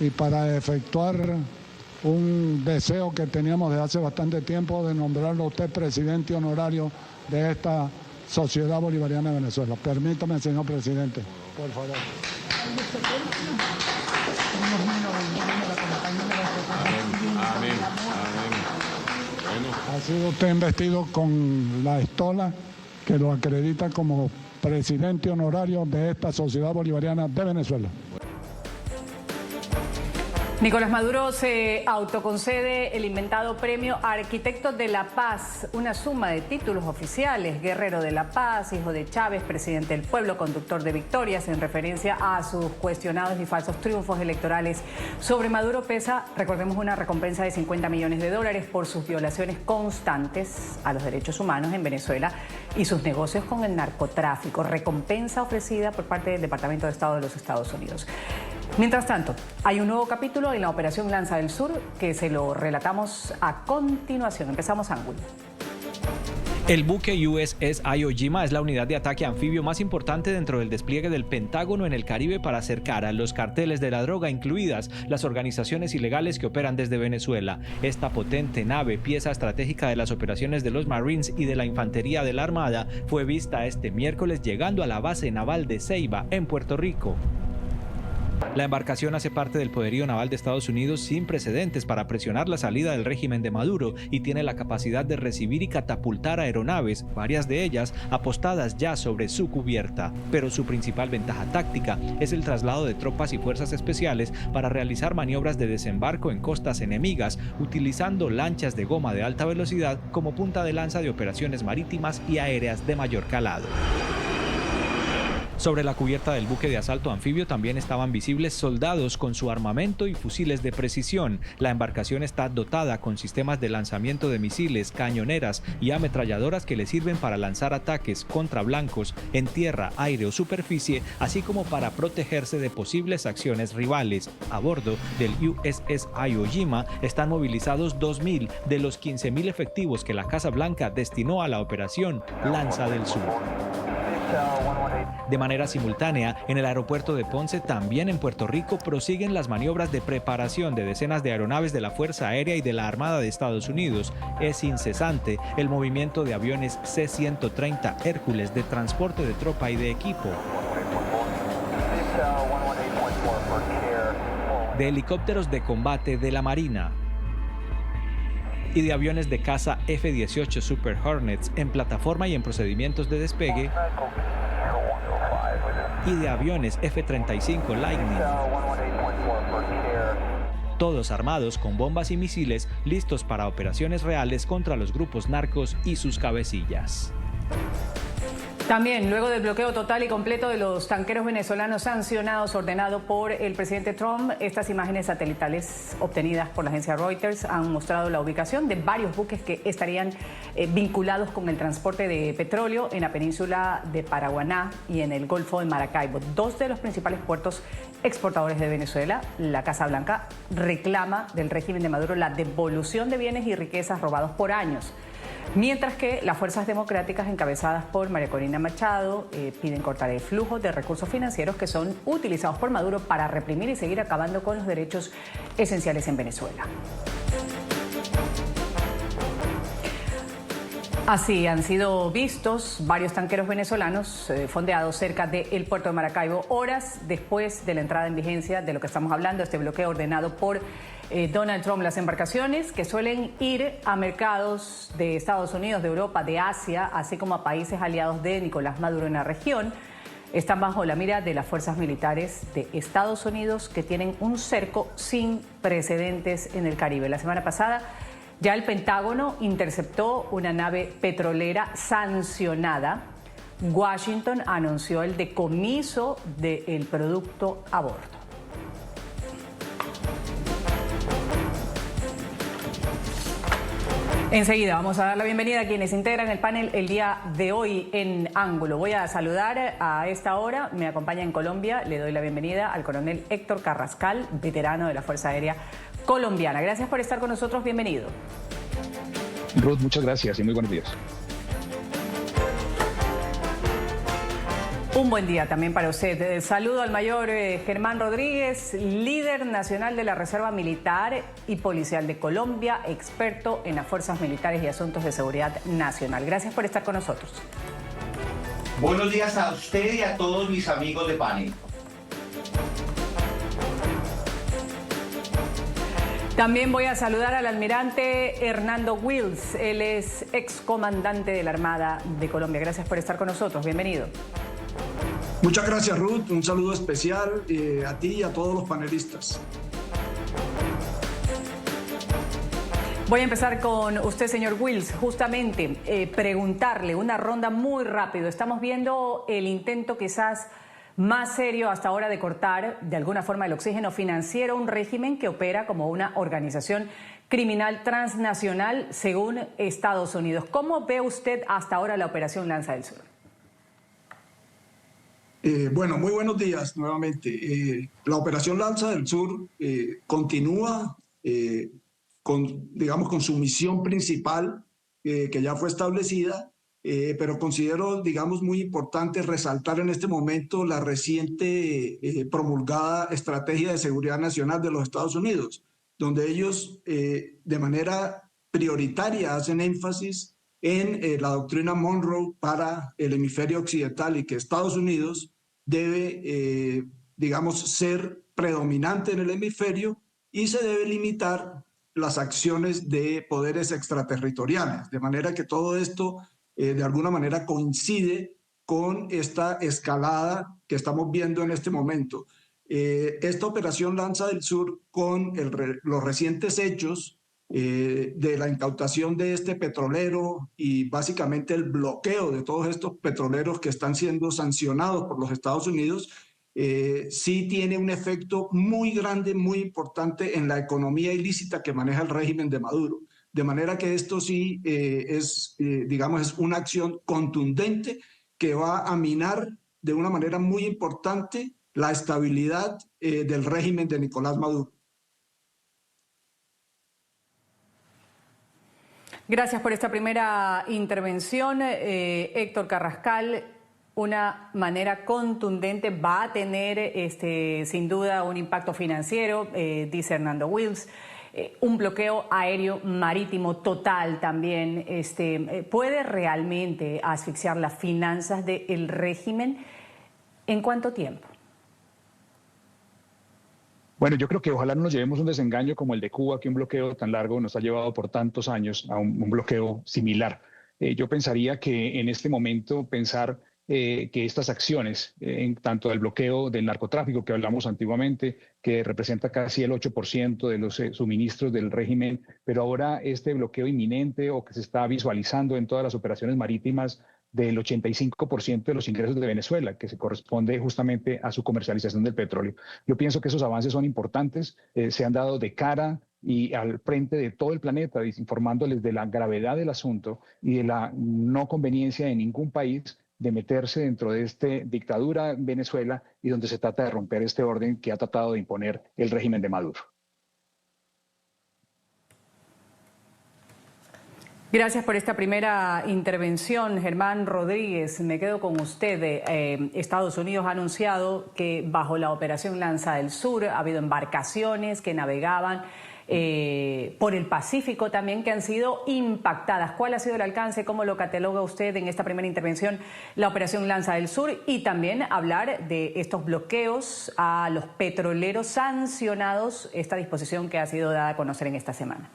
y para efectuar un deseo que teníamos desde hace bastante tiempo de nombrarlo a usted presidente honorario de esta Sociedad Bolivariana de Venezuela. Permítame, señor presidente, por favor. Amén. Ha sido usted investido con la estola que lo acredita como presidente honorario de esta Sociedad Bolivariana de Venezuela. Nicolás Maduro se autoconcede el inventado premio Arquitecto de la Paz, una suma de títulos oficiales: guerrero de la paz, hijo de Chávez, presidente del pueblo, conductor de victorias, en referencia a sus cuestionados y falsos triunfos electorales. Sobre Maduro pesa, recordemos, una recompensa de $50 millones por sus violaciones constantes a los derechos humanos en Venezuela y sus negocios con el narcotráfico, recompensa ofrecida por parte del Departamento de Estado de los Estados Unidos. Mientras tanto, hay un nuevo capítulo en la Operación Lanza del Sur que se lo relatamos a continuación. Empezamos ángulo. El buque USS Iwo Jima es la unidad de ataque anfibio más importante dentro del despliegue del Pentágono en el Caribe para acercar a los carteles de la droga, incluidas las organizaciones ilegales que operan desde Venezuela. Esta potente nave, pieza estratégica de las operaciones de los Marines y de la Infantería de la Armada, fue vista este miércoles llegando a la base naval de Ceiba, en Puerto Rico. La embarcación hace parte del poderío naval de Estados Unidos sin precedentes para presionar la salida del régimen de Maduro y tiene la capacidad de recibir y catapultar aeronaves, varias de ellas apostadas ya sobre su cubierta. Pero su principal ventaja táctica es el traslado de tropas y fuerzas especiales para realizar maniobras de desembarco en costas enemigas, utilizando lanchas de goma de alta velocidad como punta de lanza de operaciones marítimas y aéreas de mayor calado. Sobre la cubierta del buque de asalto anfibio también estaban visibles soldados con su armamento y fusiles de precisión. La embarcación está dotada con sistemas de lanzamiento de misiles, cañoneras y ametralladoras que le sirven para lanzar ataques contra blancos en tierra, aire o superficie, así como para protegerse de posibles acciones rivales. A bordo del USS Iwo Jima están movilizados 2.000 de los 15.000 efectivos que la Casa Blanca destinó a la operación Lanza del Sur. De manera simultánea, en el aeropuerto de Ponce, también en Puerto Rico, prosiguen las maniobras de preparación de decenas de aeronaves de la Fuerza Aérea y de la Armada de Estados Unidos. Es incesante el movimiento de aviones C-130 Hércules de transporte de tropa y de equipo, de helicópteros de combate de la Marina y de aviones de caza F-18 Super Hornets en plataforma y en procedimientos de despegue, y de aviones F-35 Lightning, todos armados con bombas y misiles listos para operaciones reales contra los grupos narcos y sus cabecillas. También, luego del bloqueo total y completo de los tanqueros venezolanos sancionados ordenado por el presidente Trump, estas imágenes satelitales obtenidas por la agencia Reuters han mostrado la ubicación de varios buques que estarían vinculados con el transporte de petróleo en la península de Paraguaná y en el Golfo de Maracaibo, dos de los principales puertos exportadores de Venezuela. La Casa Blanca reclama del régimen de Maduro la devolución de bienes y riquezas robados por años. Mientras que las fuerzas democráticas encabezadas por María Corina Machado piden cortar el flujo de recursos financieros que son utilizados por Maduro para reprimir y seguir acabando con los derechos esenciales en Venezuela. Así han sido vistos varios tanqueros venezolanos fondeados cerca del puerto de Maracaibo, horas después de la entrada en vigencia de lo que estamos hablando, este bloqueo ordenado por Donald Trump. Las embarcaciones que suelen ir a mercados de Estados Unidos, de Europa, de Asia, así como a países aliados de Nicolás Maduro en la región, están bajo la mira de las fuerzas militares de Estados Unidos, que tienen un cerco sin precedentes en el Caribe. La semana pasada ya el Pentágono interceptó una nave petrolera sancionada. Washington anunció el decomiso del producto a bordo. Enseguida vamos a dar la bienvenida a quienes integran el panel el día de hoy en Ángulo. Voy a saludar a esta hora, me acompaña en Colombia, le doy la bienvenida al coronel Héctor Carrascal, veterano de la Fuerza Aérea Colombiana. Gracias por estar con nosotros, bienvenido. Ruth, muchas gracias y muy buenos días. Un buen día también para usted. Saludo al mayor Germán Rodríguez, líder nacional de la Reserva Militar y Policial de Colombia, experto en las fuerzas militares y asuntos de seguridad nacional. Gracias por estar con nosotros. Buenos días a usted y a todos mis amigos de panel. También voy a saludar al almirante Hernando Wills. Él es excomandante de la Armada de Colombia. Gracias por estar con nosotros. Bienvenido. Muchas gracias, Ruth. Un saludo especial a ti y a todos los panelistas. Voy a empezar con usted, señor Wills. Justamente preguntarle una ronda muy rápido. Estamos viendo el intento quizás más serio hasta ahora de cortar de alguna forma el oxígeno financiero a un régimen que opera como una organización criminal transnacional según Estados Unidos. ¿Cómo ve usted hasta ahora la operación Lanza del Sur? Bueno, muy buenos días nuevamente. La operación Lanza del Sur continúa con su misión principal que ya fue establecida. Pero considero, muy importante resaltar en este momento la reciente promulgada Estrategia de Seguridad Nacional de los Estados Unidos, donde ellos de manera prioritaria hacen énfasis en la doctrina Monroe para el hemisferio occidental y que Estados Unidos debe, ser predominante en el hemisferio y se debe limitar las acciones de poderes extraterritoriales, de manera que todo esto de alguna manera coincide con esta escalada que estamos viendo en este momento. Esta operación Lanza del Sur, con los recientes hechos de la incautación de este petrolero y básicamente el bloqueo de todos estos petroleros que están siendo sancionados por los Estados Unidos, sí tiene un efecto muy grande, muy importante en la economía ilícita que maneja el régimen de Maduro. De manera que esto sí es una acción contundente que va a minar de una manera muy importante la estabilidad del régimen de Nicolás Maduro. Gracias por esta primera intervención, Héctor Carrascal. Una manera contundente va a tener sin duda un impacto financiero, dice Hernando Wills. Un bloqueo aéreo marítimo total también puede realmente asfixiar las finanzas del régimen. ¿En cuánto tiempo? Bueno, yo creo que ojalá no nos llevemos un desengaño como el de Cuba, que un bloqueo tan largo nos ha llevado por tantos años a un bloqueo similar. Yo pensaría que en este momento pensar que estas acciones, tanto el bloqueo del narcotráfico que hablamos antiguamente, que representa casi el 8% de los suministros del régimen, pero ahora este bloqueo inminente o que se está visualizando en todas las operaciones marítimas del 85% de los ingresos de Venezuela, que se corresponde justamente a su comercialización del petróleo. Yo pienso que esos avances son importantes, se han dado de cara y al frente de todo el planeta, informándoles de la gravedad del asunto y de la no conveniencia de ningún país de meterse dentro de esta dictadura en Venezuela y donde se trata de romper este orden que ha tratado de imponer el régimen de Maduro. Gracias por esta primera intervención, Germán Rodríguez. Me quedo con usted. Estados Unidos ha anunciado que bajo la operación Lanza del Sur ha habido embarcaciones que navegaban por el Pacífico también que han sido impactadas. ¿Cuál ha sido el alcance? ¿Cómo lo cataloga usted en esta primera intervención la operación Lanza del Sur? Y también hablar de estos bloqueos a los petroleros sancionados, esta disposición que ha sido dada a conocer en esta semana.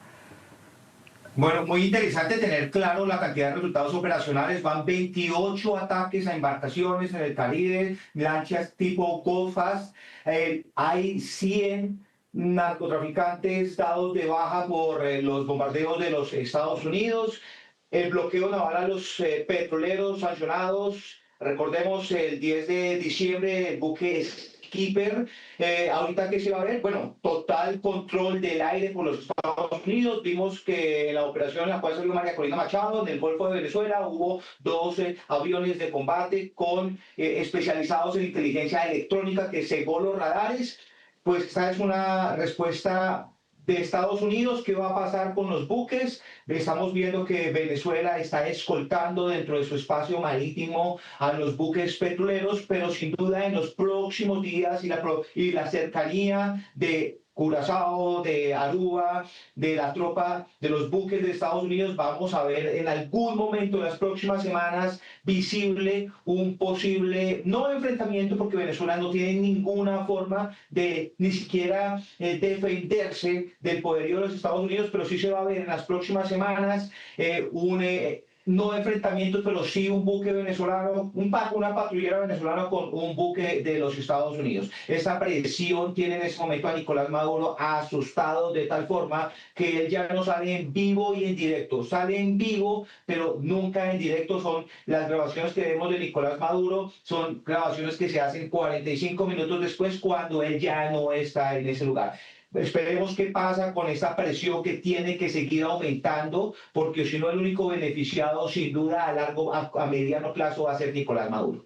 Bueno, muy interesante tener claro la cantidad de resultados operacionales. Van 28 ataques a embarcaciones en el Caribe, lanchas tipo GoFast. Hay 100 narcotraficantes dados de baja por los bombardeos de los Estados Unidos, el bloqueo naval a los petroleros sancionados. Recordemos el 10 de diciembre el buque Skipper. Ahorita que se va a ver, bueno, total control del aire por los Estados Unidos. Vimos que en la operación en la cual salió María Corina Machado, en el Golfo de Venezuela, hubo 12 aviones de combate especializados en inteligencia electrónica que cegó los radares. Pues esta es una respuesta de Estados Unidos. ¿Qué va a pasar con los buques? Estamos viendo que Venezuela está escoltando dentro de su espacio marítimo a los buques petroleros, pero sin duda en los próximos días y la cercanía de Curazao, de Aruba, de la tropa, de los buques de Estados Unidos, vamos a ver en algún momento en las próximas semanas visible un posible, no enfrentamiento, porque Venezuela no tiene ninguna forma de ni siquiera defenderse del poderío de los Estados Unidos, pero sí se va a ver en las próximas semanas no enfrentamientos, pero sí un buque venezolano, una patrullera venezolana con un buque de los Estados Unidos. Esa presión tiene en ese momento a Nicolás Maduro asustado de tal forma que él ya no sale en vivo y en directo. Sale en vivo, pero nunca en directo. Son las grabaciones que vemos de Nicolás Maduro, son grabaciones que se hacen 45 minutos después, cuando él ya no está en ese lugar. Esperemos qué pasa con esta presión que tiene que seguir aumentando, porque si no, el único beneficiado sin duda a mediano plazo va a ser Nicolás Maduro.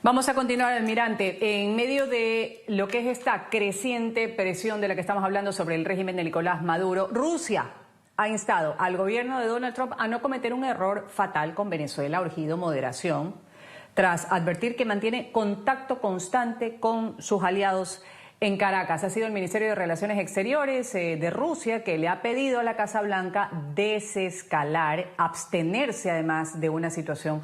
Vamos a continuar, almirante. En medio de lo que es esta creciente presión de la que estamos hablando sobre el régimen de Nicolás Maduro, Rusia ha instado al gobierno de Donald Trump a no cometer un error fatal con Venezuela, ha urgido moderación, tras advertir que mantiene contacto constante con sus aliados en Caracas. Ha sido el Ministerio de Relaciones Exteriores de Rusia que le ha pedido a la Casa Blanca desescalar, abstenerse además de una situación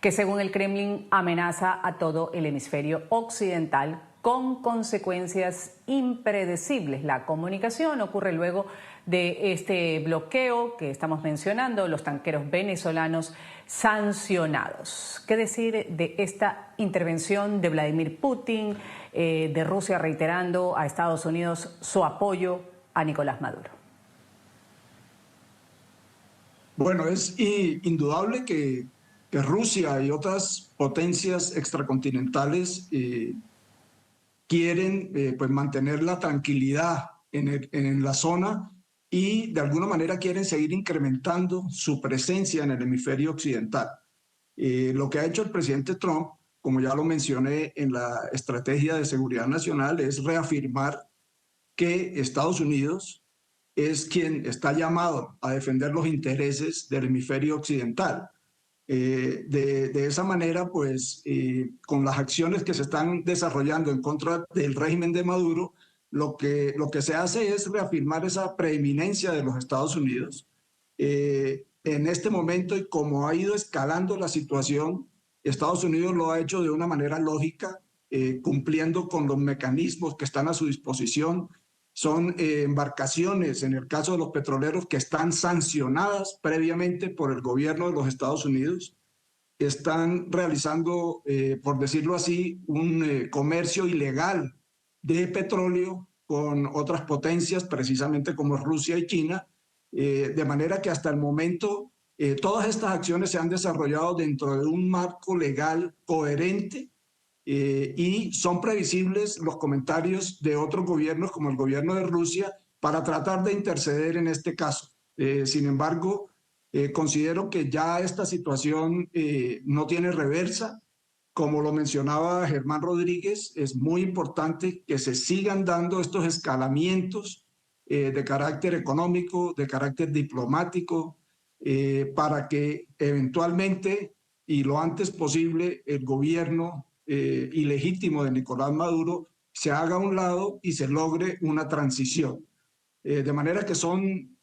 que, según el Kremlin, amenaza a todo el hemisferio occidental con consecuencias impredecibles. La comunicación ocurre luego de este bloqueo que estamos mencionando, los tanqueros venezolanos sancionados. ¿Qué decir de esta intervención de Vladimir Putin, de Rusia reiterando a Estados Unidos su apoyo a Nicolás Maduro? Bueno, es indudable que Rusia y otras potencias extracontinentales quieren pues mantener la tranquilidad en la zona y de alguna manera quieren seguir incrementando su presencia en el hemisferio occidental. Lo que ha hecho el presidente Trump, como ya lo mencioné en la estrategia de seguridad nacional, es reafirmar que Estados Unidos es quien está llamado a defender los intereses del hemisferio occidental. De esa manera, pues, con las acciones que se están desarrollando en contra del régimen de Maduro, lo que se hace es reafirmar esa preeminencia de los Estados Unidos. En este momento, y como ha ido escalando la situación, Estados Unidos lo ha hecho de una manera lógica, cumpliendo con los mecanismos que están a su disposición. Son embarcaciones, en el caso de los petroleros, que están sancionadas previamente por el gobierno de los Estados Unidos. Están realizando, por decirlo así, un comercio ilegal de petróleo con otras potencias, precisamente como Rusia y China, de manera que hasta el momento todas estas acciones se han desarrollado dentro de un marco legal coherente y son previsibles los comentarios de otros gobiernos como el gobierno de Rusia para tratar de interceder en este caso. Sin embargo, considero que ya esta situación no tiene reversa. Como lo mencionaba Germán Rodríguez, es muy importante que se sigan dando estos escalamientos de carácter económico, de carácter diplomático, para que eventualmente y lo antes posible el gobierno ilegítimo de Nicolás Maduro se haga a un lado y se logre una transición. De manera que son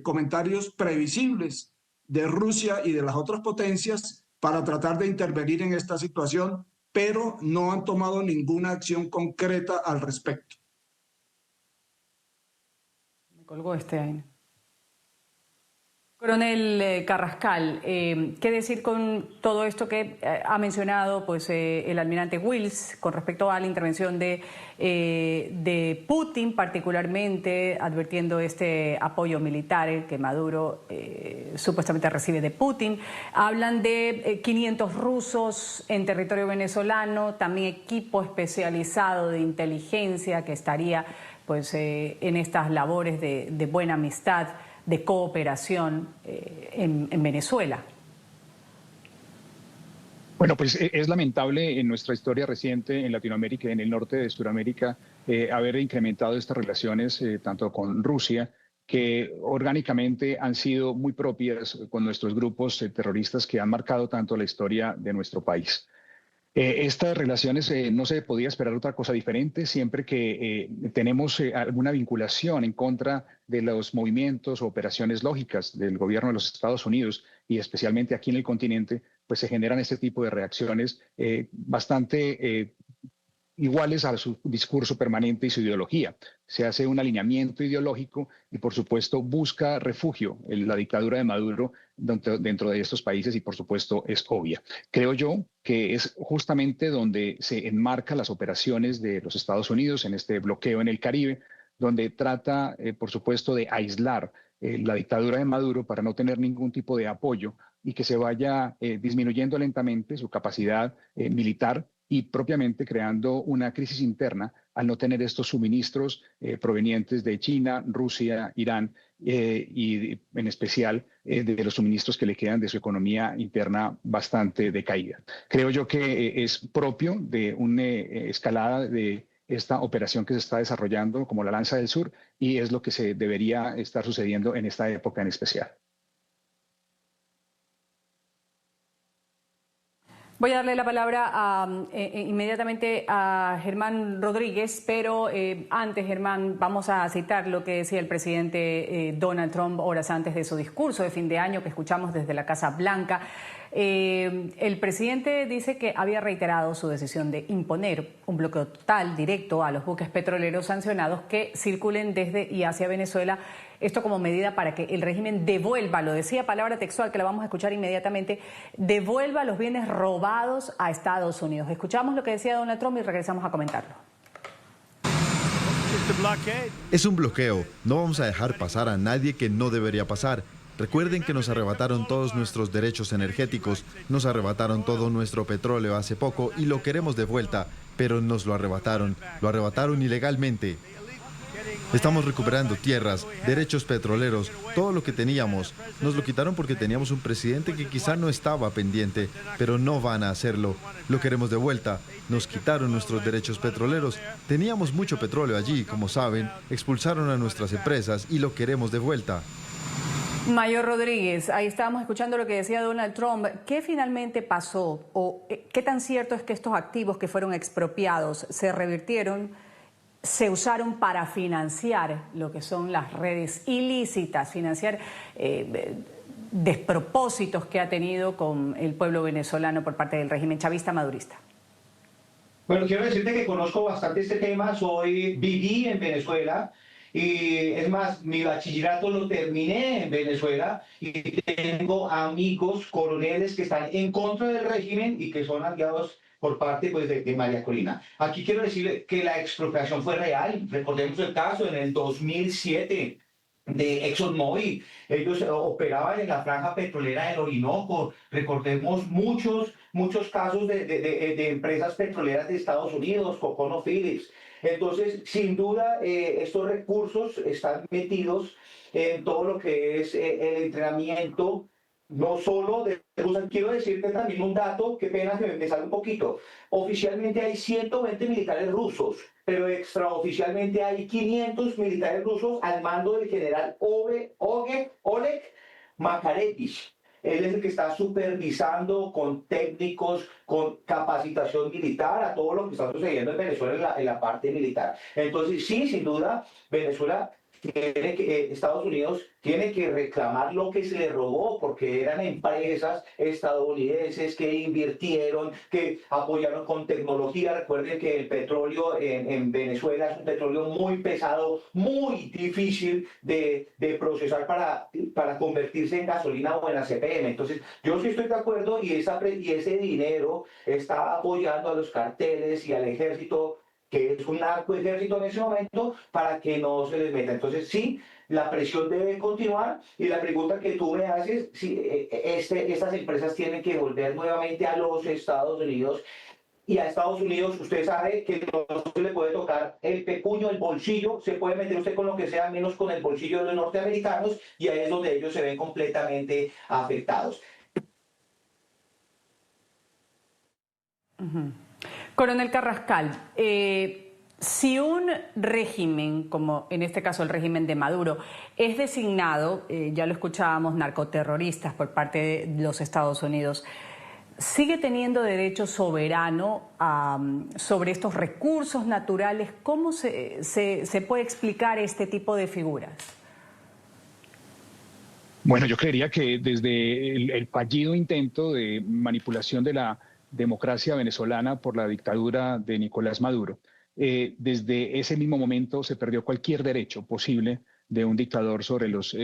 comentarios previsibles de Rusia y de las otras potencias para tratar de intervenir en esta situación, pero no han tomado ninguna acción concreta al respecto. Me colgó este año. Coronel Carrascal, ¿qué decir con todo esto que ha mencionado pues, el almirante Wills con respecto a la intervención de Putin, particularmente advirtiendo este apoyo militar que Maduro supuestamente recibe de Putin? Hablan de 500 rusos en territorio venezolano, también equipo especializado de inteligencia que estaría pues, en estas labores de buena amistad, de cooperación en Venezuela. Bueno, pues es lamentable en nuestra historia reciente en Latinoamérica y en el norte de Sudamérica haber incrementado estas relaciones tanto con Rusia, que orgánicamente han sido muy propias con nuestros grupos terroristas que han marcado tanto la historia de nuestro país. Estas relaciones no se podía esperar otra cosa diferente siempre que tenemos alguna vinculación en contra de los movimientos o operaciones lógicas del gobierno de los Estados Unidos y especialmente aquí en el continente, pues se generan este tipo de reacciones bastante iguales a su discurso permanente y su ideología. Se hace un alineamiento ideológico y, por supuesto, busca refugio en la dictadura de Maduro dentro de estos países y, por supuesto, es obvia. Creo yo que es justamente donde se enmarcan las operaciones de los Estados Unidos en este bloqueo en el Caribe, donde trata, por supuesto, de aislar la dictadura de Maduro para no tener ningún tipo de apoyo y que se vaya disminuyendo lentamente su capacidad militar y propiamente creando una crisis interna al no tener estos suministros provenientes de China, Rusia, Irán y en especial de los suministros que le quedan de su economía interna bastante decaída. Creo yo que es propio de una escalada de esta operación que se está desarrollando como la Lanza del Sur y es lo que se debería estar sucediendo en esta época en especial. Voy a darle la palabra inmediatamente a Germán Rodríguez, pero antes, Germán, vamos a citar lo que decía el presidente Donald Trump horas antes de su discurso de fin de año que escuchamos desde la Casa Blanca. El presidente dice que había reiterado su decisión de imponer un bloqueo total, directo, a los buques petroleros sancionados que circulen desde y hacia Venezuela. Esto como medida para que el régimen devuelva, lo decía palabra textual que la vamos a escuchar inmediatamente, devuelva los bienes robados a Estados Unidos. Escuchamos lo que decía Donald Trump y regresamos a comentarlo. Es un bloqueo. No vamos a dejar pasar a nadie que no debería pasar. Recuerden que nos arrebataron todos nuestros derechos energéticos, nos arrebataron todo nuestro petróleo hace poco y lo queremos de vuelta, pero nos lo arrebataron ilegalmente. Estamos recuperando tierras, derechos petroleros, todo lo que teníamos. Nos lo quitaron porque teníamos un presidente que quizá no estaba pendiente, pero no van a hacerlo. Lo queremos de vuelta. Nos quitaron nuestros derechos petroleros. Teníamos mucho petróleo allí, como saben. Expulsaron a nuestras empresas y lo queremos de vuelta. Mayor Rodríguez, ahí estábamos escuchando lo que decía Donald Trump. ¿Qué finalmente pasó? ¿O qué tan cierto es que estos activos que fueron expropiados se revirtieron, se usaron para financiar lo que son las redes ilícitas, financiar despropósitos que ha tenido con el pueblo venezolano por parte del régimen chavista madurista? Bueno, quiero decirte que conozco bastante este tema, viví en Venezuela y es más, mi bachillerato lo terminé en Venezuela y tengo amigos coroneles que están en contra del régimen y que son aliados por parte pues, de María Corina. Aquí quiero decirle que la expropiación fue real. Recordemos el caso en el 2007 de ExxonMobil. Ellos operaban en la franja petrolera del Orinoco. Recordemos muchos casos de empresas petroleras de Estados Unidos, ConocoPhillips. Entonces, sin duda, estos recursos están metidos en todo lo que es el entrenamiento, no solo de Rusia. Quiero decirte también un dato, qué pena que me salga un poquito. Oficialmente hay 120 militares rusos, pero extraoficialmente hay 500 militares rusos al mando del general Oleg Makarevich. Él es el que está supervisando con técnicos, con capacitación militar a todo lo que está sucediendo en Venezuela en la parte militar. Entonces, sí, sin duda, Venezuela Estados Unidos tiene que reclamar lo que se le robó, porque eran empresas estadounidenses que invirtieron, que apoyaron con tecnología. Recuerden que el petróleo en Venezuela es un petróleo muy pesado, muy difícil de procesar para convertirse en gasolina o en la CPM. Entonces, yo sí estoy de acuerdo y ese dinero está apoyando a los carteles y al ejército, que es un narcoejército en ese momento, para que no se les meta. Entonces, sí, la presión debe continuar y la pregunta que tú me haces, si estas empresas tienen que volver nuevamente a los Estados Unidos. Y a Estados Unidos, usted sabe que no se le puede tocar el pecuño, el bolsillo, se puede meter usted con lo que sea, menos con el bolsillo de los norteamericanos, y ahí es donde ellos se ven completamente afectados. Coronel Carrascal, si un régimen, como en este caso el régimen de Maduro, es designado, ya lo escuchábamos, narcoterroristas por parte de los Estados Unidos, ¿sigue teniendo derecho soberano sobre estos recursos naturales? ¿Cómo se puede explicar este tipo de figuras? Bueno, yo creería que desde el fallido intento de manipulación de la democracia venezolana por la dictadura de Nicolás Maduro, desde ese mismo momento se perdió cualquier derecho posible de un dictador sobre los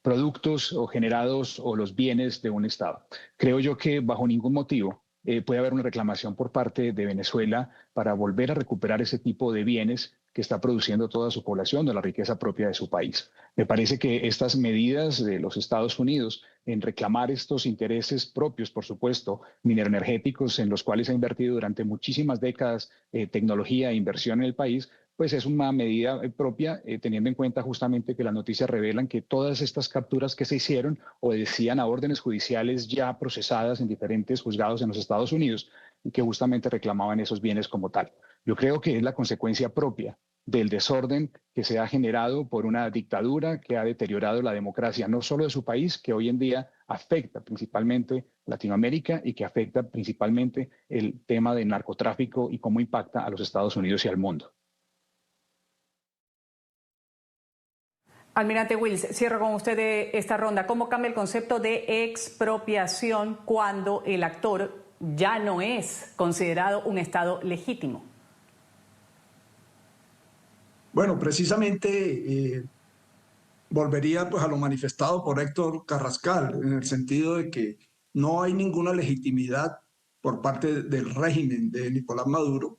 productos o generados o los bienes de un Estado. Creo yo que bajo ningún motivo puede haber una reclamación por parte de Venezuela para volver a recuperar ese tipo de bienes que está produciendo toda su población, de la riqueza propia de su país. Me parece que estas medidas de los Estados Unidos en reclamar estos intereses propios, por supuesto, mineroenergéticos, en los cuales ha invertido durante muchísimas décadas tecnología e inversión en el país, pues es una medida propia, teniendo en cuenta justamente que las noticias revelan que todas estas capturas que se hicieron obedecían a órdenes judiciales ya procesadas en diferentes juzgados en los Estados Unidos y que justamente reclamaban esos bienes como tal. Yo creo que es la consecuencia propia del desorden que se ha generado por una dictadura que ha deteriorado la democracia, no solo de su país, que hoy en día afecta principalmente Latinoamérica y que afecta principalmente el tema del narcotráfico y cómo impacta a los Estados Unidos y al mundo. Almirante Wills, cierro con usted esta ronda. ¿Cómo cambia el concepto de expropiación cuando el actor ya no es considerado un Estado legítimo? Bueno, precisamente volvería pues a lo manifestado por Héctor Carrascal, en el sentido de que no hay ninguna legitimidad por parte del régimen de Nicolás Maduro,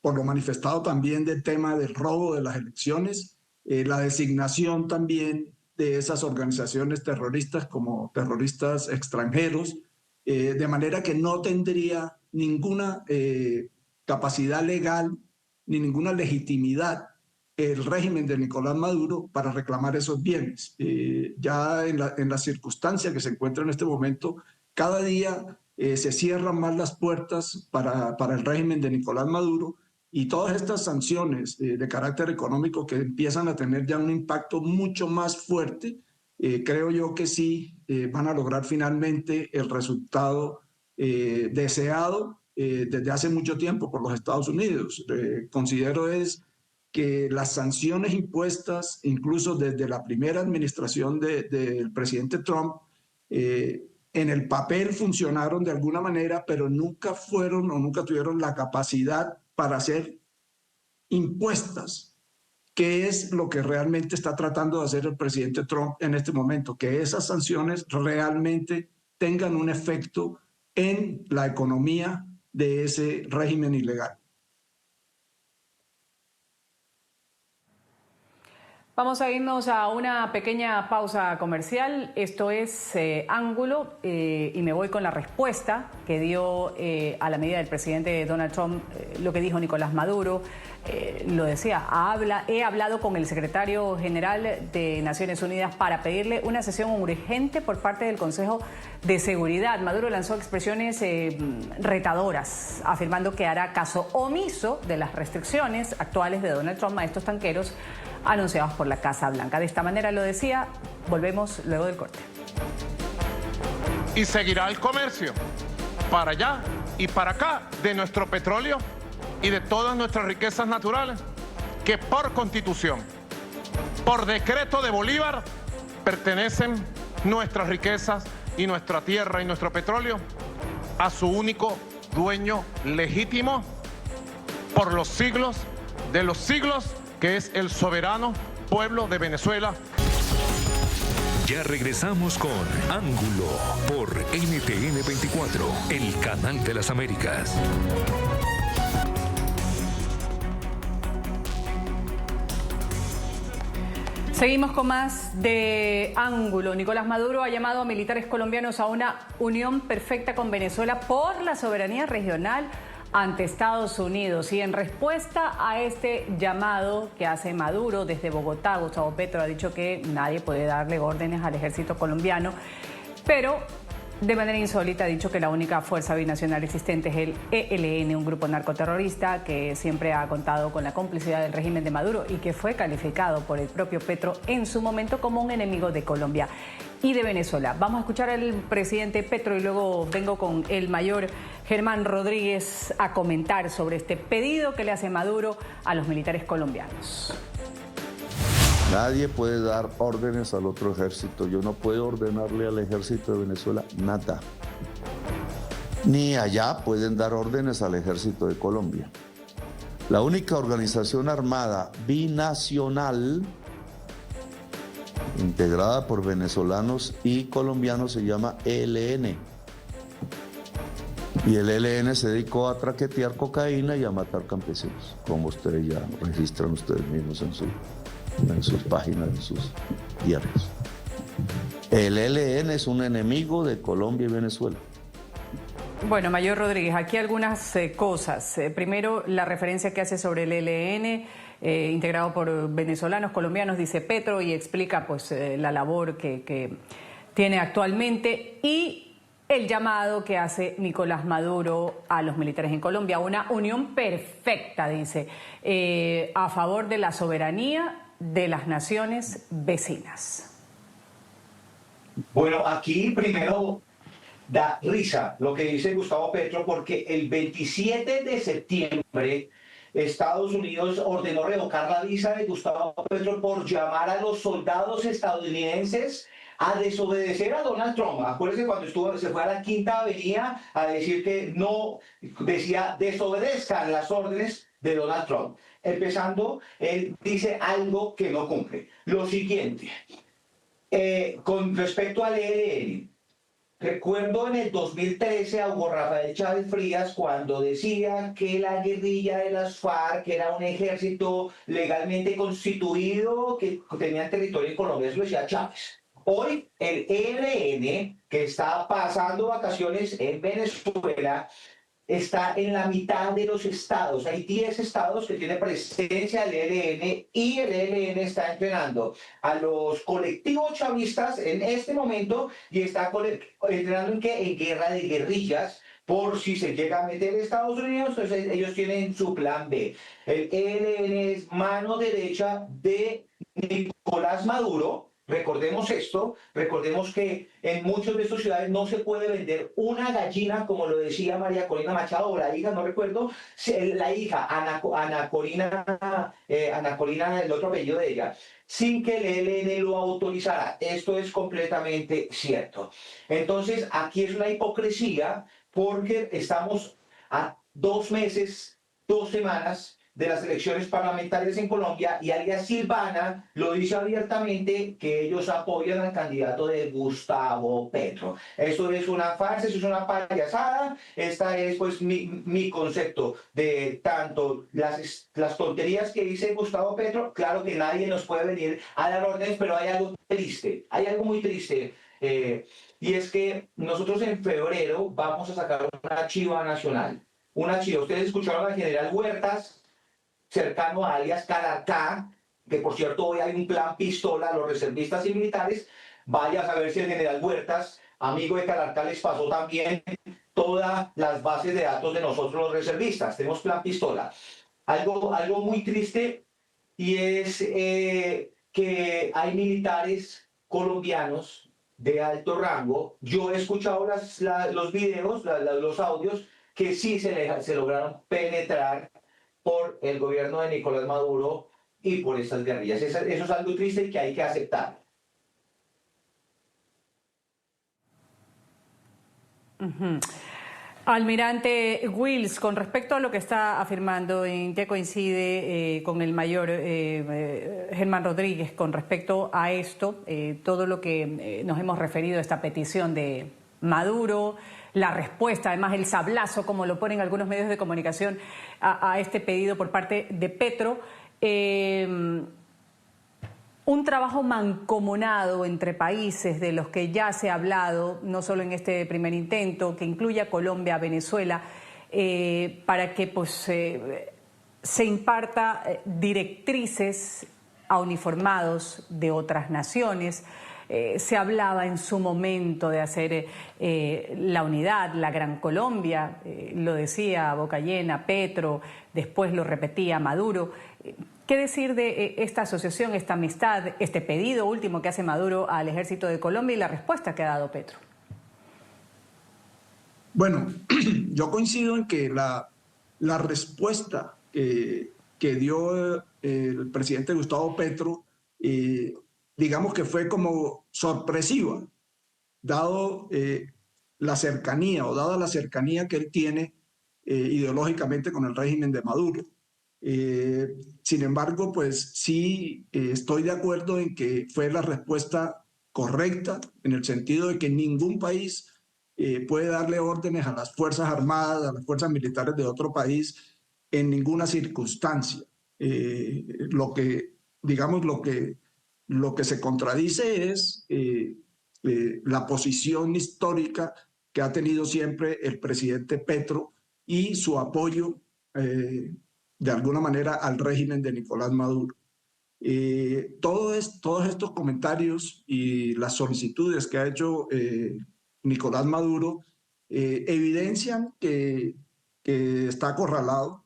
por lo manifestado también del tema del robo de las elecciones, la designación también de esas organizaciones terroristas como terroristas extranjeros, de manera que no tendría ninguna capacidad legal ni ninguna legitimidad el régimen de Nicolás Maduro para reclamar esos bienes. Ya en la circunstancia que se encuentra en este momento, cada día se cierran más las puertas para el régimen de Nicolás Maduro, y todas estas sanciones de carácter económico que empiezan a tener ya un impacto mucho más fuerte, creo yo que sí van a lograr finalmente el resultado deseado desde hace mucho tiempo por los Estados Unidos. Considero es que las sanciones impuestas, incluso desde la primera administración del presidente Trump, en el papel funcionaron de alguna manera, pero nunca fueron o nunca tuvieron la capacidad para ser impuestas, que es lo que realmente está tratando de hacer el presidente Trump en este momento, que esas sanciones realmente tengan un efecto en la economía de ese régimen ilegal. Vamos a irnos a una pequeña pausa comercial. Esto es Ángulo y me voy con la respuesta que dio a la medida del presidente Donald Trump, lo que dijo Nicolás Maduro. Lo decía, he hablado con el secretario general de Naciones Unidas para pedirle una sesión urgente por parte del Consejo de Seguridad. Maduro lanzó expresiones retadoras, afirmando que hará caso omiso de las restricciones actuales de Donald Trump a estos tanqueros anunciados por la Casa Blanca. De esta manera lo decía. Volvemos luego del corte. Y seguirá el comercio para allá y para acá de nuestro petróleo y de todas nuestras riquezas naturales que por Constitución, por decreto de Bolívar, pertenecen nuestras riquezas y nuestra tierra y nuestro petróleo a su único dueño legítimo por los siglos de los siglos, que es el soberano pueblo de Venezuela. Ya regresamos con Ángulo por NTN 24, el canal de las Américas. Seguimos con más de Ángulo. Nicolás Maduro ha llamado a militares colombianos a una unión perfecta con Venezuela por la soberanía regional ante Estados Unidos. Y en respuesta a este llamado que hace Maduro desde Bogotá, Gustavo Petro ha dicho que nadie puede darle órdenes al ejército colombiano, pero De manera insólita ha dicho que la única fuerza binacional existente es el ELN, un grupo narcoterrorista que siempre ha contado con la complicidad del régimen de Maduro y que fue calificado por el propio Petro en su momento como un enemigo de Colombia y de Venezuela. Vamos a escuchar al presidente Petro y luego vengo con el mayor Germán Rodríguez a comentar sobre este pedido que le hace Maduro a los militares colombianos. Nadie puede dar órdenes al otro ejército. Yo no puedo ordenarle al ejército de Venezuela nada. Ni allá pueden dar órdenes al ejército de Colombia. La única organización armada binacional integrada por venezolanos y colombianos se llama ELN. Y el ELN se dedicó a traquetear cocaína y a matar campesinos, como ustedes ya registran ustedes mismos en sus páginas, en sus diarios. El ELN es un enemigo de Colombia y Venezuela. Bueno, Mayor Rodríguez, aquí algunas cosas. Primero, la referencia que hace sobre el ELN, integrado por venezolanos, colombianos, dice Petro, y explica pues la labor que tiene actualmente y el llamado que hace Nicolás Maduro a los militares en Colombia. Una unión perfecta, dice, a favor de la soberanía de las naciones vecinas. Bueno, aquí primero da risa lo que dice Gustavo Petro, porque el 27 de septiembre Estados Unidos ordenó revocar la visa de Gustavo Petro por llamar a los soldados estadounidenses a desobedecer a Donald Trump. Acuérdense cuando se fue a la Quinta Avenida a decir que no, decía desobedezcan las órdenes de Donald Trump. Empezando, él dice algo que no cumple. Lo siguiente, con respecto al ELN, recuerdo en el 2013 a Hugo Rafael Chávez Frías cuando decía que la guerrilla de las FARC era un ejército legalmente constituido que tenía territorio en Colombia, eso lo decía Chávez. Hoy el ELN, que está pasando vacaciones en Venezuela, está en la mitad de los estados. Hay 10 estados que tienen presencia del ELN y el ELN está entrenando a los colectivos chavistas en este momento y está entrenando en ¿qué? En guerra de guerrillas. Por si se llega a meter Estados Unidos, entonces ellos tienen su plan B. El ELN es mano derecha de Nicolás Maduro. Recordemos esto, recordemos que en muchas de estas ciudades no se puede vender una gallina, como lo decía María Corina Machado, o la hija, no recuerdo, la hija, Ana Corina, el otro apellido de ella, sin que el ELN lo autorizara. Esto es completamente cierto. Entonces, aquí es una hipocresía porque estamos a 2 meses, 2 semanas, de las elecciones parlamentarias en Colombia y Alias Silvana lo dice abiertamente que ellos apoyan al candidato de Gustavo Petro. Eso es una farsa, eso es una payasada. Esta es pues mi concepto de tanto las tonterías que dice Gustavo Petro. Claro que nadie nos puede venir a dar órdenes, pero hay algo triste, hay algo muy triste. Y es que nosotros en febrero vamos a sacar una chiva nacional. Una chiva. Ustedes escucharon al general Huertas, cercano a alias Calarcá, que por cierto hoy hay un plan pistola a los reservistas y militares. Vaya a saber si el general Huertas, amigo de Calarcá, les pasó también todas las bases de datos de nosotros los reservistas. Tenemos plan pistola. Algo muy triste y es que hay militares colombianos de alto rango. Yo he escuchado los videos, los audios, que sí se lograron penetrar por el gobierno de Nicolás Maduro y por estas guerrillas. Eso es algo triste y que hay que aceptar. Almirante Wills, con respecto a lo que está afirmando, ¿en qué coincide con el mayor Germán Rodríguez con respecto a esto? Todo lo que nos hemos referido a esta petición de Maduro, la respuesta, además el sablazo, como lo ponen algunos medios de comunicación, a este pedido por parte de Petro. Un trabajo mancomunado entre países de los que ya se ha hablado, no solo en este primer intento, que incluya Colombia, Venezuela, para que pues, se imparta directrices a uniformados de otras naciones. Se hablaba en su momento de hacer la unidad, la Gran Colombia, lo decía a boca llena Petro, después lo repetía Maduro. ¿Qué decir de esta asociación, esta amistad, este pedido último que hace Maduro al ejército de Colombia y la respuesta que ha dado Petro? Bueno, yo coincido en que la respuesta que dio el presidente Gustavo Petro, digamos que fue como sorpresiva, dado la cercanía o dada la cercanía que él tiene ideológicamente con el régimen de Maduro. Sin embargo, pues sí estoy de acuerdo en que fue la respuesta correcta, en el sentido de que ningún país puede darle órdenes a las Fuerzas Armadas, a las fuerzas militares de otro país en ninguna circunstancia. Lo que se contradice es la posición histórica que ha tenido siempre el presidente Petro y su apoyo de alguna manera al régimen de Nicolás Maduro. Todos estos comentarios y las solicitudes que ha hecho Nicolás Maduro evidencian que está acorralado,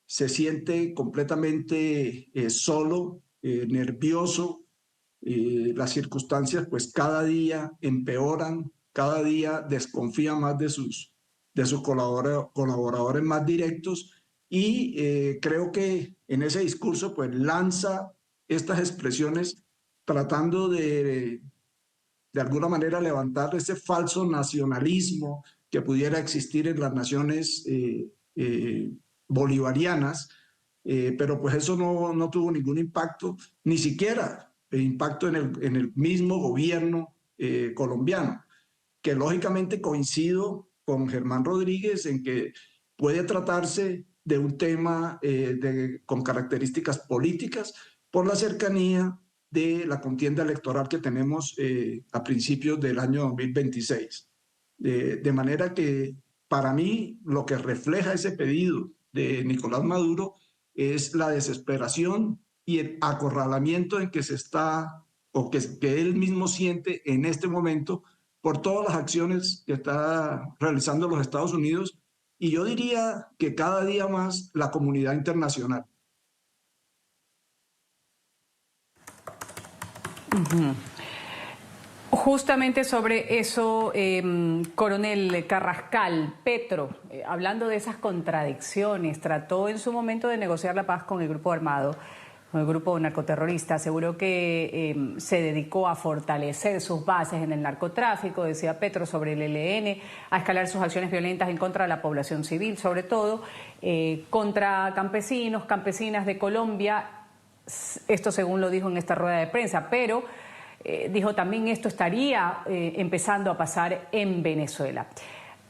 se siente completamente solo, nervioso. Las circunstancias pues cada día empeoran, cada día desconfía más de sus colaboradores más directos. Y creo que en ese discurso pues lanza estas expresiones tratando de alguna manera levantar ese falso nacionalismo que pudiera existir en las naciones bolivarianas, pero pues eso no tuvo ningún impacto, ni siquiera impacto en el mismo gobierno colombiano, que lógicamente coincido con Germán Rodríguez en que puede tratarse de un tema con características políticas por la cercanía de la contienda electoral que tenemos a principios del año 2026. De manera que para mí lo que refleja ese pedido de Nicolás Maduro es la desesperación y el acorralamiento en que se está, o que él mismo siente en este momento por todas las acciones que está realizando los Estados Unidos, y yo diría que cada día más la comunidad internacional. Justamente sobre eso, coronel Carrascal, Petro, hablando de esas contradicciones, trató en su momento de negociar la paz con el grupo armado, con el grupo narcoterrorista. Aseguró que se dedicó a fortalecer sus bases en el narcotráfico, decía Petro, sobre el ELN, a escalar sus acciones violentas en contra de la población civil, sobre todo contra campesinos, campesinas de Colombia. Esto según lo dijo en esta rueda de prensa, pero dijo también esto estaría empezando a pasar en Venezuela.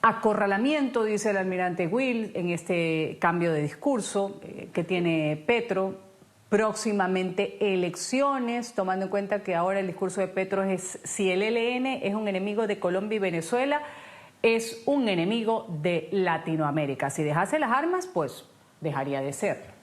Acorralamiento, dice el almirante Will, en este cambio de discurso que tiene Petro. Próximamente elecciones, tomando en cuenta que ahora el discurso de Petro es: si el ELN es un enemigo de Colombia y Venezuela, es un enemigo de Latinoamérica. Si dejase las armas, pues dejaría de ser.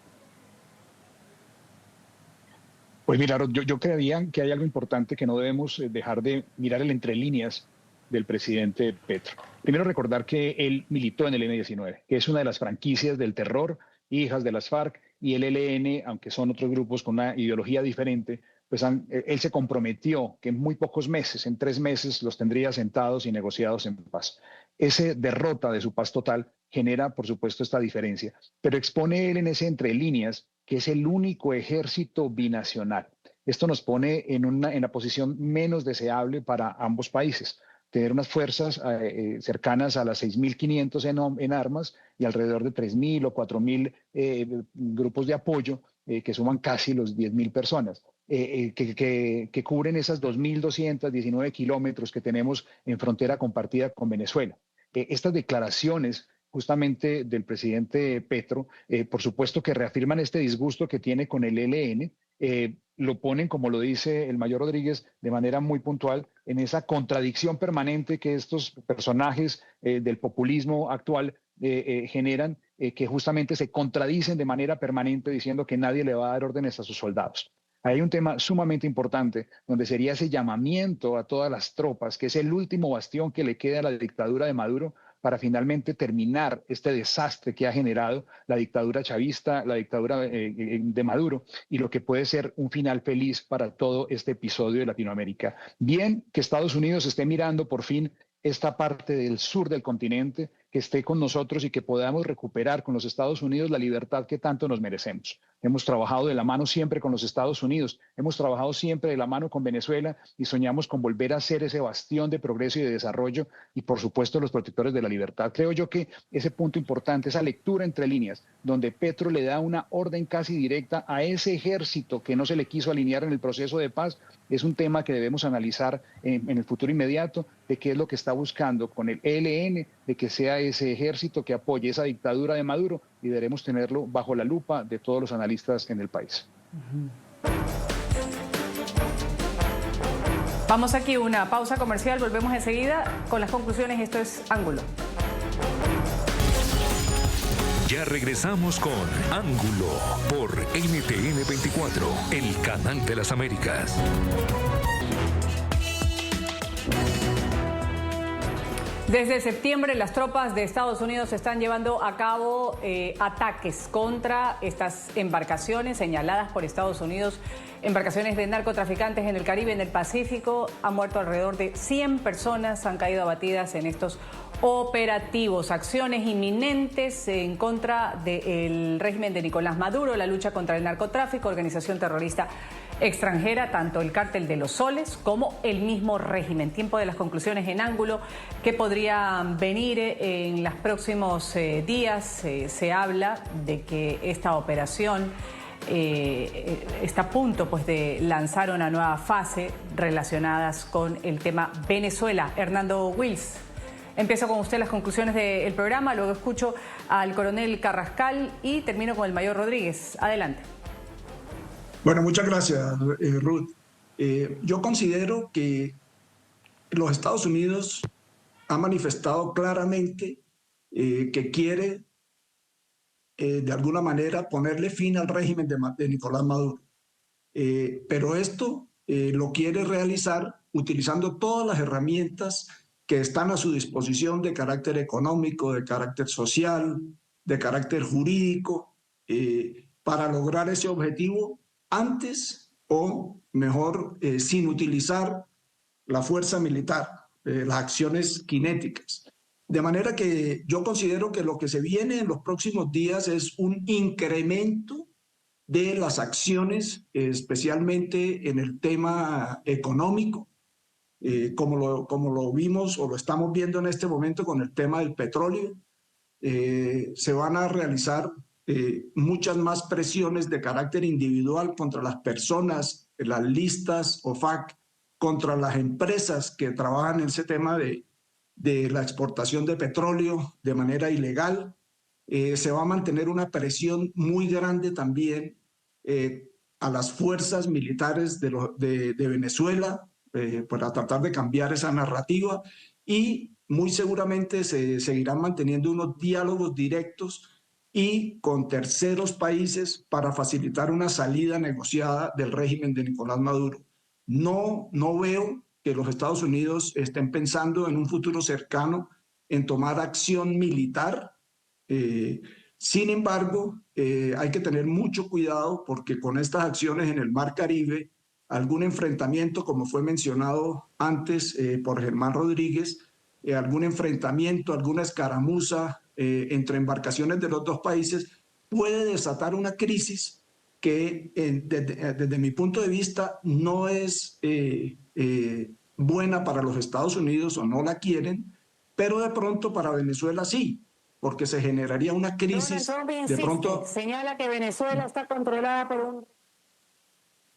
Pues mira, yo creería que hay algo importante que no debemos dejar de mirar el entre líneas del presidente Petro. Primero, recordar que él militó en el M-19, que es una de las franquicias del terror, hijas de las FARC, y el ELN, aunque son otros grupos con una ideología diferente, pues él se comprometió que en muy pocos meses, en 3 meses, los tendría sentados y negociados en paz. Esa derrota de su paz total genera, por supuesto, esta diferencia, pero expone él en ese entre líneas que es el único ejército binacional. Esto nos pone en la posición menos deseable para ambos países. Tener unas fuerzas cercanas a las 6.500 en armas y alrededor de 3.000 o 4.000 grupos de apoyo que suman casi los 10.000 personas, que cubren esas 2.219 kilómetros que tenemos en frontera compartida con Venezuela. Estas declaraciones justamente del presidente Petro, por supuesto que reafirman este disgusto que tiene con el ELN, lo ponen, como lo dice el mayor Rodríguez, de manera muy puntual, en esa contradicción permanente que estos personajes del populismo actual generan, que justamente se contradicen de manera permanente diciendo que nadie le va a dar órdenes a sus soldados. Hay un tema sumamente importante donde sería ese llamamiento a todas las tropas, que es el último bastión que le queda a la dictadura de Maduro para finalmente terminar este desastre que ha generado la dictadura chavista, la dictadura de Maduro, y lo que puede ser un final feliz para todo este episodio de Latinoamérica. Bien que Estados Unidos esté mirando por fin esta parte del sur del continente, que esté con nosotros y que podamos recuperar con los Estados Unidos la libertad que tanto nos merecemos. Hemos trabajado de la mano siempre con los Estados Unidos, hemos trabajado siempre de la mano con Venezuela y soñamos con volver a ser ese bastión de progreso y de desarrollo y, por supuesto, los protectores de la libertad. Creo yo que ese punto importante, esa lectura entre líneas, donde Petro le da una orden casi directa a ese ejército que no se le quiso alinear en el proceso de paz, es un tema que debemos analizar en el futuro inmediato, de qué es lo que está buscando con el ELN, de que sea ese ejército que apoye esa dictadura de Maduro, y deberemos tenerlo bajo la lupa de todos los analistas en el país. Vamos aquí a una pausa comercial, volvemos enseguida con las conclusiones. Esto es Ángulo. Ya regresamos con Ángulo por NTN 24, el canal de las Américas. Desde septiembre, las tropas de Estados Unidos están llevando a cabo ataques contra estas embarcaciones señaladas por Estados Unidos, embarcaciones de narcotraficantes en el Caribe, en el Pacífico. Han muerto alrededor de 100 personas, han caído abatidas en estos operativos, acciones inminentes en contra del régimen de Nicolás Maduro, la lucha contra el narcotráfico, organización terrorista extranjera, tanto el cártel de los Soles como el mismo régimen. Tiempo de las conclusiones en Ángulo. ¿Qué podría venir en los próximos días? Se habla de que esta operación está a punto de lanzar una nueva fase relacionadas con el tema Venezuela. Hernando Wills, empiezo con usted las conclusiones del programa, luego escucho al coronel Carrascal y termino con el mayor Rodríguez. Adelante. Bueno, muchas gracias, Ruth. Yo considero que los Estados Unidos han manifestado claramente que quiere, de alguna manera, ponerle fin al régimen de Nicolás Maduro. Pero esto lo quiere realizar utilizando todas las herramientas que están a su disposición de carácter económico, de carácter social, de carácter jurídico, para lograr ese objetivo antes o mejor sin utilizar la fuerza militar, las acciones cinéticas. De manera que yo considero que lo que se viene en los próximos días es un incremento de las acciones, especialmente en el tema económico, como lo vimos o lo estamos viendo en este momento con el tema del petróleo. Se van a realizar muchas más presiones de carácter individual contra las personas, las listas OFAC, contra las empresas que trabajan en ese tema de la exportación de petróleo de manera ilegal. Se va a mantener una presión muy grande también a las fuerzas militares de Venezuela para tratar de cambiar esa narrativa, y muy seguramente se seguirán manteniendo unos diálogos directos y con terceros países para facilitar una salida negociada del régimen de Nicolás Maduro. No veo que los Estados Unidos estén pensando en un futuro cercano en tomar acción militar. Sin embargo, hay que tener mucho cuidado porque con estas acciones en el Mar Caribe, algún enfrentamiento, como fue mencionado antes por Germán Rodríguez, algún enfrentamiento, alguna escaramuza entre embarcaciones de los dos países puede desatar una crisis que desde mi punto de vista no es buena para los Estados Unidos o no la quieren, pero de pronto para Venezuela sí, porque se generaría una crisis. De pronto señala que Venezuela está controlada por un...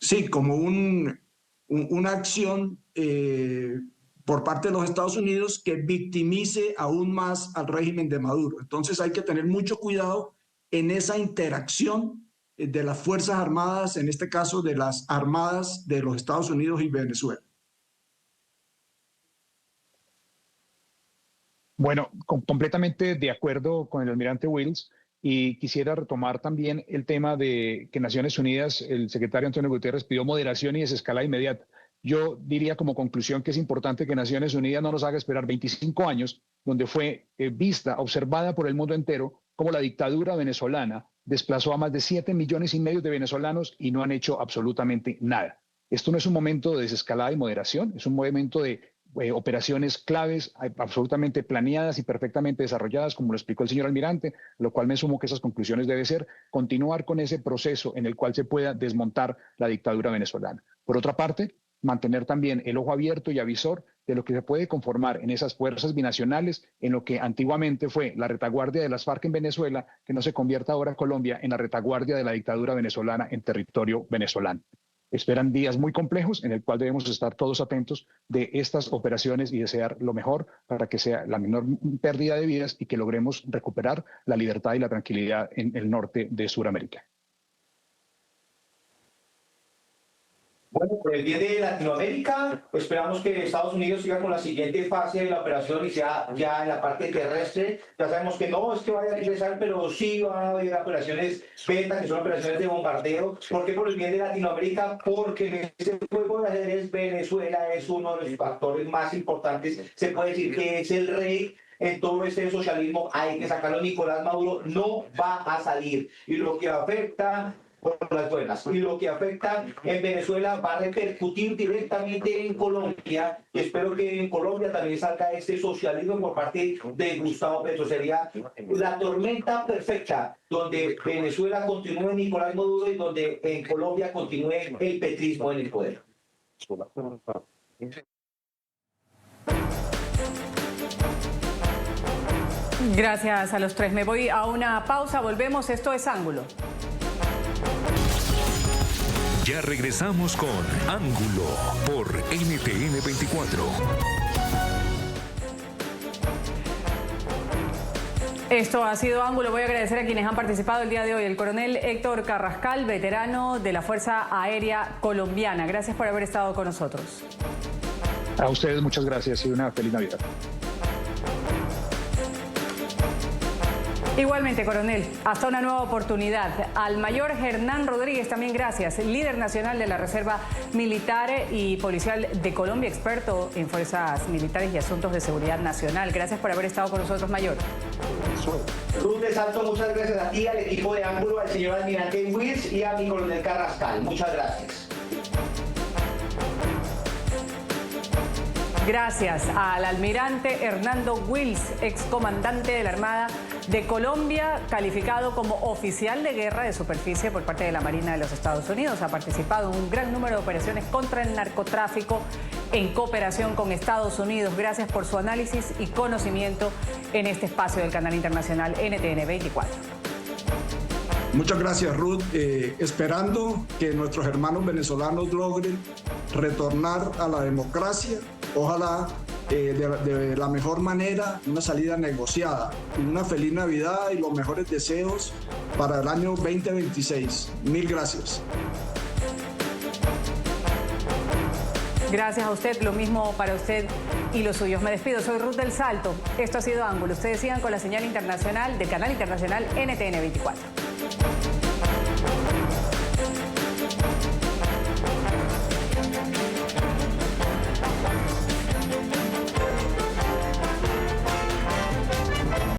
Sí, como una acción por parte de los Estados Unidos que victimice aún más al régimen de Maduro. Entonces hay que tener mucho cuidado en esa interacción de las Fuerzas Armadas, en este caso de las Armadas de los Estados Unidos y Venezuela. Bueno, completamente de acuerdo con el almirante Wills. Y quisiera retomar también el tema de que Naciones Unidas, el secretario Antonio Guterres pidió moderación y desescalada inmediata. Yo diría como conclusión que es importante que Naciones Unidas no nos haga esperar 25 años, donde fue vista, observada por el mundo entero, como la dictadura venezolana desplazó a más de 7,5 millones de venezolanos y no han hecho absolutamente nada. Esto no es un momento de desescalada y moderación, es un momento de operaciones claves, absolutamente planeadas y perfectamente desarrolladas, como lo explicó el señor almirante, lo cual me sumo que esas conclusiones debe ser continuar con ese proceso en el cual se pueda desmontar la dictadura venezolana. Por otra parte, mantener también el ojo abierto y avisor de lo que se puede conformar en esas fuerzas binacionales, en lo que antiguamente fue la retaguardia de las FARC en Venezuela, que no se convierta ahora Colombia en la retaguardia de la dictadura venezolana en territorio venezolano. Esperan días muy complejos en el cual debemos estar todos atentos de estas operaciones y desear lo mejor para que sea la menor pérdida de vidas y que logremos recuperar la libertad y la tranquilidad en el norte de Sudamérica. Bueno, por el bien de Latinoamérica, pues esperamos que Estados Unidos siga con la siguiente fase de la operación y sea ya en la parte terrestre. Ya sabemos que no es que vaya a regresar, pero sí van a haber operaciones beta, que son operaciones de bombardeo. ¿Por qué por el bien de Latinoamérica? Porque en este juego de ajedrez Venezuela es uno de los factores más importantes. Se puede decir que es el rey en todo este socialismo. Hay que sacarlo. Nicolás Maduro no va a salir. Y lo que afecta por las buenas. Y lo que afecta en Venezuela va a repercutir directamente en Colombia, y espero que en Colombia también salga este socialismo por parte de Gustavo Petro. Sería la tormenta perfecta, donde Venezuela continúe Nicolás Maduro y donde en Colombia continúe el petrismo en el poder. Gracias a los tres. Me voy a una pausa, volvemos. Esto es Ángulo. Ya regresamos con Ángulo por NTN 24. Esto ha sido Ángulo. Voy a agradecer a quienes han participado el día de hoy. El coronel Héctor Carrascal, veterano de la Fuerza Aérea Colombiana. Gracias por haber estado con nosotros. A ustedes muchas gracias y una feliz Navidad. Igualmente, coronel, hasta una nueva oportunidad. Al mayor Hernán Rodríguez, también gracias, líder nacional de la Reserva Militar y Policial de Colombia, experto en fuerzas militares y asuntos de seguridad nacional. Gracias por haber estado con nosotros, mayor. Ruth de Santo, muchas gracias a ti, al equipo de Ángulo, al señor almirante Wills y a mi coronel Carrascal. Muchas gracias. Gracias al almirante Hernando Wills, excomandante de la Armada de Colombia, calificado como oficial de guerra de superficie por parte de la Marina de los Estados Unidos. Ha participado en un gran número de operaciones contra el narcotráfico en cooperación con Estados Unidos. Gracias por su análisis y conocimiento en este espacio del canal internacional NTN 24. Muchas gracias, Ruth. Esperando que nuestros hermanos venezolanos logren retornar a la democracia, ojalá de la mejor manera, una salida negociada. Una feliz Navidad y los mejores deseos para el año 2026. Mil gracias. Gracias a usted, lo mismo para usted y los suyos. Me despido, soy Ruth del Salto. Esto ha sido Ángulo. Ustedes sigan con la señal internacional del canal internacional NTN 24.